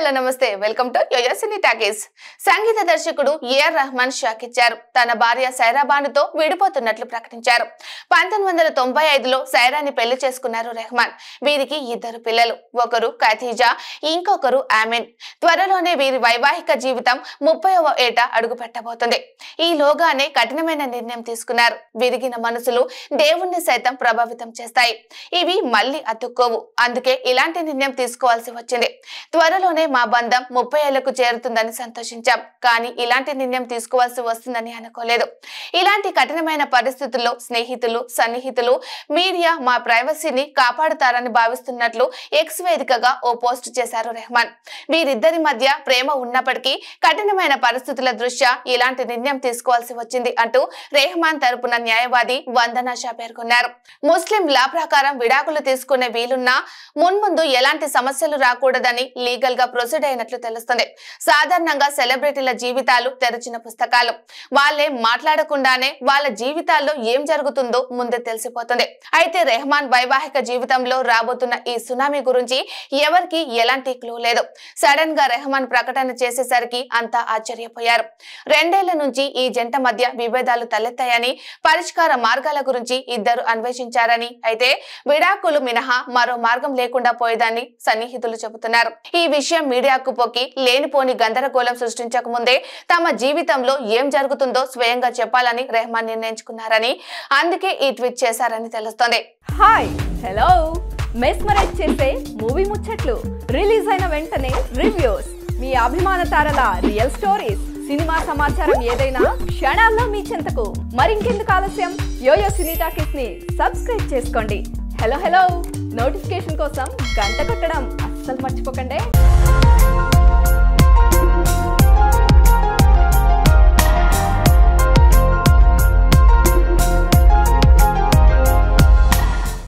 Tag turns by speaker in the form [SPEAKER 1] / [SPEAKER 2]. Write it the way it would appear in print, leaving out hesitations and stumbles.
[SPEAKER 1] Hello నమస్తే welcome to yoyo cine talkies. సంగీత దర్శకుడు ఏఆర్ రెహమాన్ షాక్ ఇచ్చారు. తన భార్య సైరా బానుతో విడిపోతున్నట్లు ప్రకటించారు. 1995లో సైరాని పెళ్లి చేసుకున్నారు రెహమాన్. వీరికి ఇద్దరు పిల్లలు, ఒకరు ఖదీజా, ఇంకొకరు ఆమెన్. త్వరలోనే వీరి వైవాహిక జీవితం 30వ ఏట అడుగు పెట్టబోతుంది. ఈలోగానే కఠినమైన నిర్ణయం తీసుకున్నారు. విరిగిన మనసులు దేవుణ్ణి సైతం ప్రభావితం చేస్తాయి. ఇవి మళ్ళీ అతుక్కోవు. అందుకే ఇలాంటి నిర్ణయం తీసుకోవాల్సి వచ్చింది. త్వరలోనే మా బంధం 30 ఏళ్లకు చేరుతుందని సంతోషించాం. కానీ ఇలాంటి నిర్ణయం తీసుకోవాల్సి వస్తుందని అనుకోలేదు. ఇలాంటి కఠినమైన పరిస్థితుల్లో స్నేహితులు, సన్నిహితులు, మీడియా మా ప్రైవసీని కాపాడుతారని భావిస్తున్నట్లు ఎక్స్ వేదికగా ఓ పోస్ట్ చేశారు రెహమాన్. వీరిద్దరి మధ్య ప్రేమ ఉన్నప్పటికీ కఠినమైన పరిస్థితుల దృష్ట్యా ఇలాంటి నిర్ణయం తీసుకోవాల్సి వచ్చింది అంటూ రెహమాన్ తరపున న్యాయవాది వందనా షా పేర్కొన్నారు. ముస్లిం లా ప్రకారం విడాకులు తీసుకునే వీలున్నా మున్ముందు ఎలాంటి సమస్యలు రాకూడదని లీగల్ గా ప్రొసీడ్ అయినట్లు తెలుస్తుంది. సాధారణంగా సెలబ్రిటీల జీవితాలు తెరిచిన పుస్తకాలు. వాళ్ళే మాట్లాడకుండానే వాళ్ళ జీవితాల్లో ఏం జరుగుతుందో ముందే తెలిసిపోతుంది. అయితే రెహమాన్ వైవాహిక జీవితంలో రాబోతున్న ఈ సునామీ గురించి ఎవరికి ఎలాంటి క్లూ లేదు. సడన్ గా రెహమాన్ ప్రకటన చేసేసరికి అంతా ఆశ్చర్యపోయారు. 2 ఏళ్ల నుంచి ఈ జంట మధ్య విభేదాలు తలెత్తాయని, పరిష్కార మార్గాల గురించి ఇద్దరు అన్వేషించారని, అయితే విడాకులు మినహా మరో మార్గం లేకుండా పోయేదని సన్నిహితులు చెబుతున్నారు. ఈ విషయం మీడియాకు పొక్కి లేనిపోని గందరగోళం సృష్టించక ముందే తమ జీవితంలో ఏం జరుగుతుందో స్వయంగా చెప్పాలని రెహమాన్ నిర్ణయించుకున్నారని, అందుకే ఈ ట్వీట్ చేశారని తెలుస్తోంది.
[SPEAKER 2] హాయ్, హలో, మెస్మరైజ్ చేసే మూవీ ముచ్చట్లు, రిలీజ్ అయిన వెంటనే రివ్యూస్, మీ అభిమాన తారల రియల్ స్టోరీస్, సినిమా సమాచారం ఏదైనా క్షణాల్లో మీ చెంతకు. మరింకెందుకు ఆలస్యం, యోయో సినీ టాకీస్ ని సబ్స్క్రైబ్ చేసుకోండి. హలో హలో నోటిఫికేషన్ కోసం గంట కొట్టడం అస్సలు మర్చిపోకండి.